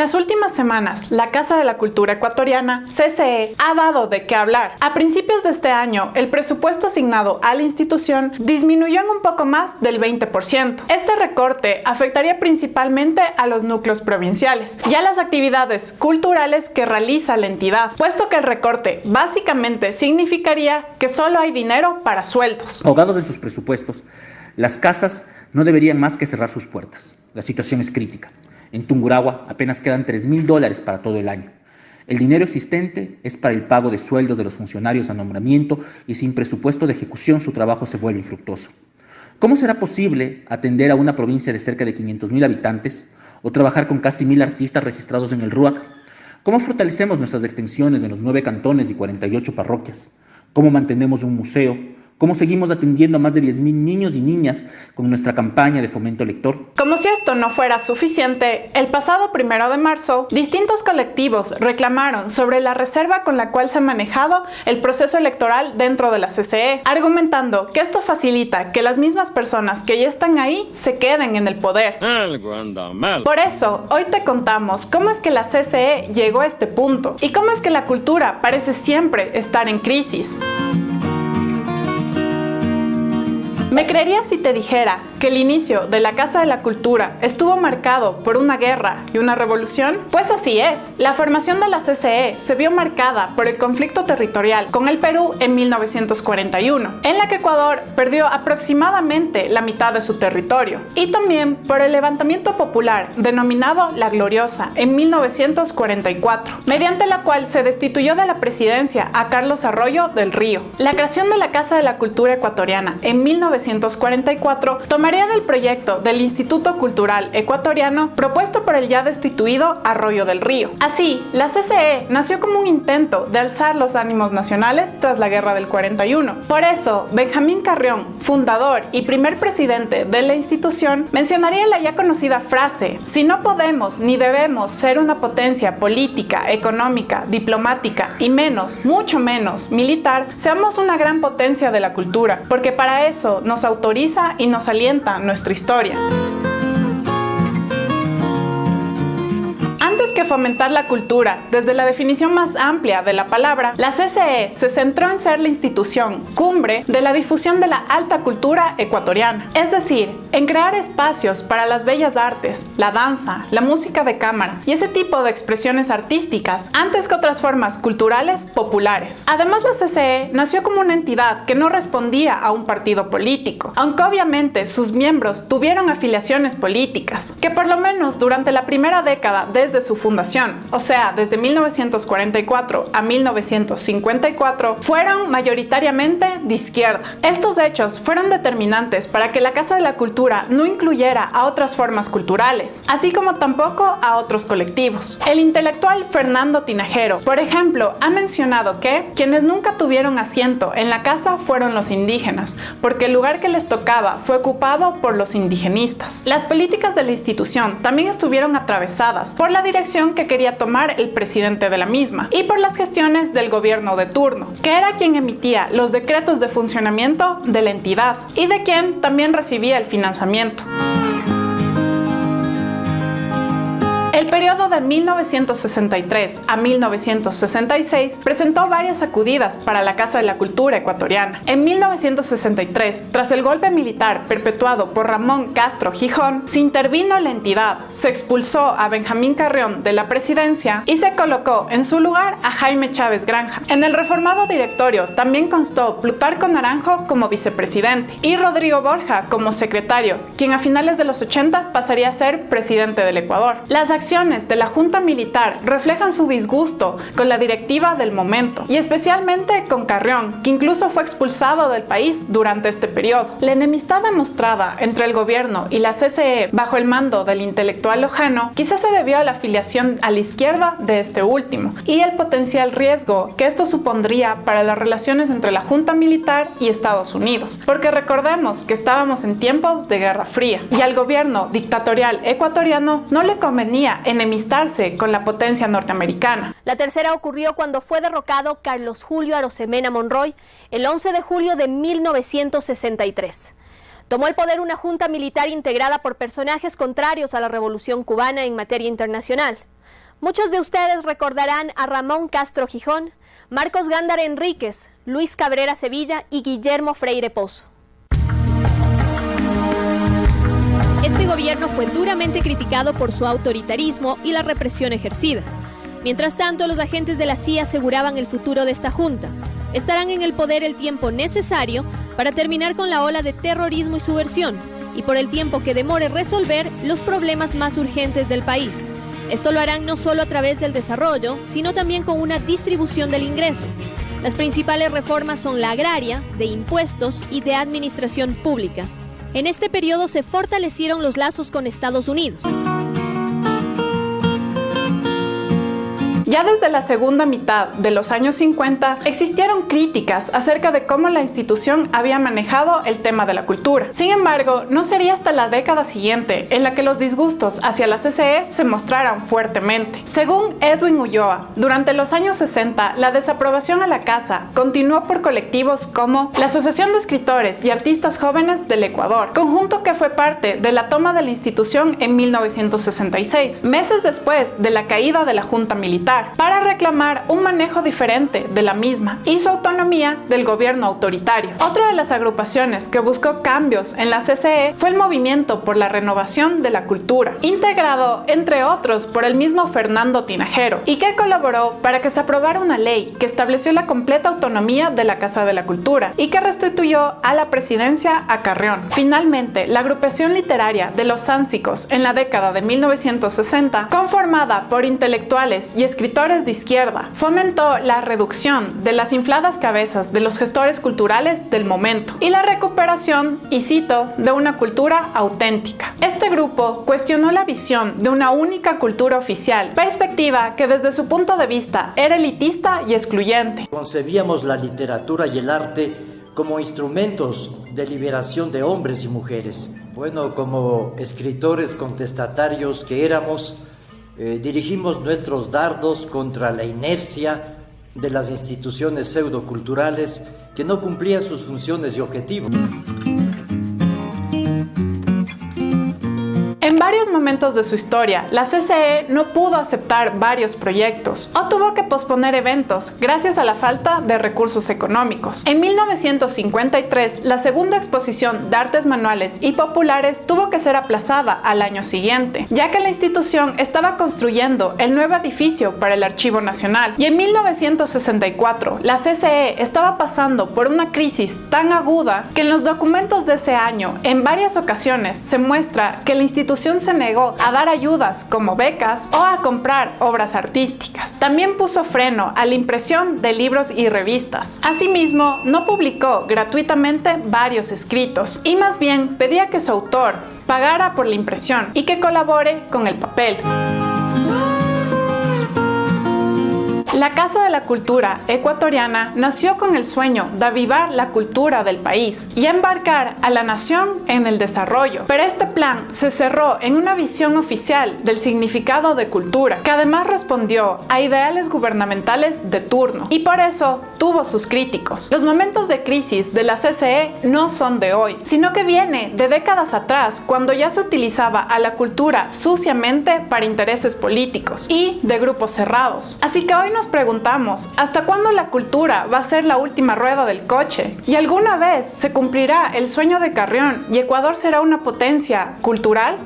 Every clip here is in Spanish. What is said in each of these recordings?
las últimas semanas, la Casa de la Cultura Ecuatoriana, CCE, ha dado de qué hablar. A principios de este año, el presupuesto asignado a la institución disminuyó en un poco más del 20%. Este recorte afectaría principalmente a los núcleos provinciales y a las actividades culturales que realiza la entidad, puesto que el recorte básicamente significaría que solo hay dinero para sueldos. Ahogados en sus presupuestos, las casas no deberían más que cerrar sus puertas. La situación es crítica. En Tungurahua apenas quedan $3.000 para todo el año. El dinero existente es para el pago de sueldos de los funcionarios a nombramiento y sin presupuesto de ejecución su trabajo se vuelve infructuoso. ¿Cómo será posible atender a una provincia de cerca de 500.000 habitantes o trabajar con casi 1.000 artistas registrados en el RUAC? ¿Cómo fortalecemos nuestras extensiones en los 9 cantones y 48 parroquias? ¿Cómo mantenemos un museo? ¿Cómo seguimos atendiendo a más de 10.000 niños y niñas con nuestra campaña de fomento lector? Como si esto no fuera suficiente, el pasado 1 de marzo, distintos colectivos reclamaron sobre la reserva con la cual se ha manejado el proceso electoral dentro de la CCE, argumentando que esto facilita que las mismas personas que ya están ahí se queden en el poder. Por eso, hoy te contamos cómo es que la CCE llegó a este punto y cómo es que la cultura parece siempre estar en crisis. ¿Me creerías si te dijera que el inicio de la Casa de la Cultura estuvo marcado por una guerra y una revolución? Pues así es. La formación de la CCE se vio marcada por el conflicto territorial con el Perú en 1941, en la que Ecuador perdió aproximadamente la mitad de su territorio, y también por el levantamiento popular denominado La Gloriosa en 1944, mediante la cual se destituyó de la presidencia a Carlos Arroyo del Río. La creación de la Casa de la Cultura Ecuatoriana en 1944 tomaría del proyecto del Instituto Cultural Ecuatoriano propuesto por el ya destituido Arroyo del Río. Así, la CCE nació como un intento de alzar los ánimos nacionales tras la Guerra del 41. Por eso, Benjamín Carrión, fundador y primer presidente de la institución, mencionaría la ya conocida frase: si no podemos ni debemos ser una potencia política, económica, diplomática y menos, mucho menos, militar, seamos una gran potencia de la cultura, porque para eso nos autoriza y nos alienta nuestra historia. Antes que fomentar la cultura desde la definición más amplia de la palabra, la CCE se centró en ser la institución cumbre de la difusión de la alta cultura ecuatoriana, es decir, en crear espacios para las bellas artes, la danza, la música de cámara y ese tipo de expresiones artísticas antes que otras formas culturales populares. Además, la CCE nació como una entidad que no respondía a un partido político, aunque obviamente sus miembros tuvieron afiliaciones políticas, que por lo menos durante la primera década desde su fundación, o sea, desde 1944 a 1954, fueron mayoritariamente de izquierda. Estos hechos fueron determinantes para que la Casa de la Cultura no incluyera a otras formas culturales, así como tampoco a otros colectivos. El intelectual Fernando Tinajero, por ejemplo, ha mencionado que quienes nunca tuvieron asiento en la casa fueron los indígenas, porque el lugar que les tocaba fue ocupado por los indigenistas. Las políticas de la institución también estuvieron atravesadas por la dirección que quería tomar el presidente de la misma y por las gestiones del gobierno de turno, que era quien emitía los decretos de funcionamiento de la entidad y de quien también recibía el financiamiento. El periodo de 1963 a 1966 presentó varias sacudidas para la Casa de la Cultura Ecuatoriana. En 1963, tras el golpe militar perpetuado por Ramón Castro Gijón, se intervino la entidad, se expulsó a Benjamín Carrión de la presidencia y se colocó en su lugar a Jaime Chávez Granja. En el reformado directorio también constó Plutarco Naranjo como vicepresidente y Rodrigo Borja como secretario, quien a finales de los 80 pasaría a ser presidente del Ecuador. Las acciones de la Junta Militar reflejan su disgusto con la directiva del momento y especialmente con Carrión, que incluso fue expulsado del país durante este periodo. La enemistad demostrada entre el gobierno y la CCE bajo el mando del intelectual Lojano quizás se debió a la afiliación a la izquierda de este último y el potencial riesgo que esto supondría para las relaciones entre la Junta Militar y Estados Unidos, porque recordemos que estábamos en tiempos de Guerra Fría y al gobierno dictatorial ecuatoriano no le convenía enemistarse con la potencia norteamericana. La tercera ocurrió cuando fue derrocado Carlos Julio Arosemena Monroy el 11 de julio de 1963. Tomó el poder una junta militar integrada por personajes contrarios a la Revolución Cubana en materia internacional. Muchos de ustedes recordarán a Ramón Castro Gijón, Marcos Gándara Enríquez, Luis Cabrera Sevilla y Guillermo Freire Pozo. Este gobierno fue duramente criticado por su autoritarismo y la represión ejercida. Mientras tanto, los agentes de la CIA aseguraban el futuro de esta junta. Estarán en el poder el tiempo necesario para terminar con la ola de terrorismo y subversión, y por el tiempo que demore resolver los problemas más urgentes del país. Esto lo harán no solo a través del desarrollo, sino también con una distribución del ingreso. Las principales reformas son la agraria, de impuestos y de administración pública. En este periodo se fortalecieron los lazos con Estados Unidos. Ya desde la segunda mitad de los años 50 existieron críticas acerca de cómo la institución había manejado el tema de la cultura. Sin embargo, no sería hasta la década siguiente en la que los disgustos hacia la CCE se mostraran fuertemente. Según Edwin Ulloa, durante los años 60 la desaprobación a la casa continuó por colectivos como la Asociación de Escritores y Artistas Jóvenes del Ecuador, conjunto que fue parte de la toma de la institución en 1966, meses después de la caída de la Junta Militar, para reclamar un manejo diferente de la misma y su autonomía del gobierno autoritario. Otra de las agrupaciones que buscó cambios en la CCE fue el Movimiento por la Renovación de la Cultura, integrado entre otros por el mismo Fernando Tinajero, y que colaboró para que se aprobara una ley que estableció la completa autonomía de la Casa de la Cultura y que restituyó a la presidencia a Carrión. Finalmente, la agrupación literaria de los Sánsicos en la década de 1960, conformada por intelectuales y escritores de izquierda, fomentó la reducción de las infladas cabezas de los gestores culturales del momento y la recuperación, y cito, de una cultura auténtica. Este grupo cuestionó la visión de una única cultura oficial, perspectiva que desde su punto de vista era elitista y excluyente. Concebíamos la literatura y el arte como instrumentos de liberación de hombres y mujeres. Bueno, como escritores contestatarios que éramos, dirigimos nuestros dardos contra la inercia de las instituciones pseudoculturales que no cumplían sus funciones y objetivos. En varios momentos de su historia, la CCE no pudo aceptar varios proyectos o tuvo que posponer eventos gracias a la falta de recursos económicos. En 1953, la segunda exposición de artes manuales y populares tuvo que ser aplazada al año siguiente, ya que la institución estaba construyendo el nuevo edificio para el Archivo Nacional. Y en 1964, la CCE estaba pasando por una crisis tan aguda que en los documentos de ese año, en varias ocasiones, se muestra que la institución se negó a dar ayudas como becas o a comprar obras artísticas. También puso freno a la impresión de libros y revistas. Asimismo, no publicó gratuitamente varios escritos y más bien pedía que su autor pagara por la impresión y que colabore con el papel. La Casa de la Cultura ecuatoriana nació con el sueño de avivar la cultura del país y embarcar a la nación en el desarrollo, pero este plan se cerró en una visión oficial del significado de cultura, que además respondió a ideales gubernamentales de turno y por eso tuvo sus críticos. Los momentos de crisis de la CCE no son de hoy, sino que viene de décadas atrás, cuando ya se utilizaba a la cultura suciamente para intereses políticos y de grupos cerrados. Así que hoy nos preguntamos, ¿hasta cuándo la cultura va a ser la última rueda del coche? ¿Y alguna vez se cumplirá el sueño de Carrión y Ecuador será una potencia cultural?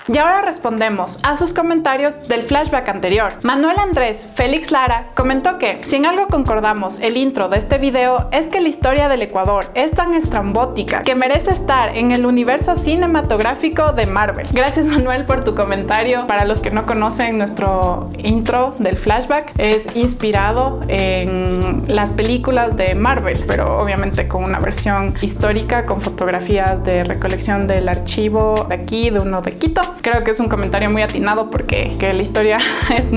Y ahora respondemos a sus comentarios del flashback anterior. Manuel Andrés Félix Lara comentó que si en algo concordamos el intro de este video es que la historia del Ecuador es tan estrambótica que merece estar en el universo cinematográfico de Marvel. Gracias, Manuel, por tu comentario. Para los que no conocen, nuestro intro del flashback es inspirado en las películas de Marvel, pero obviamente con una versión histórica, con fotografías de recolección del archivo de aquí, de uno de Quito. Creo que es un comentario muy atinado porque la historia es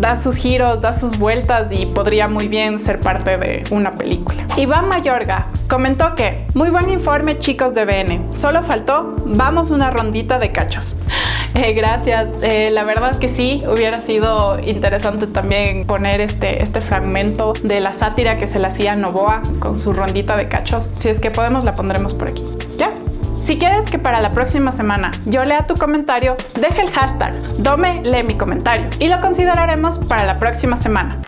da sus giros, da sus vueltas y podría muy bien ser parte de una película. Iván Mayorga comentó que muy buen informe, chicos de BN, solo faltó vamos una rondita de cachos. Gracias, la verdad que sí, hubiera sido interesante también poner este fragmento de la sátira que se le hacía a Novoa con su rondita de cachos. Si es que podemos, la pondremos por aquí. ¿Ya? Si quieres que para la próxima semana yo lea tu comentario, deja el hashtag #DomeLeeMiComentario y lo consideraremos para la próxima semana.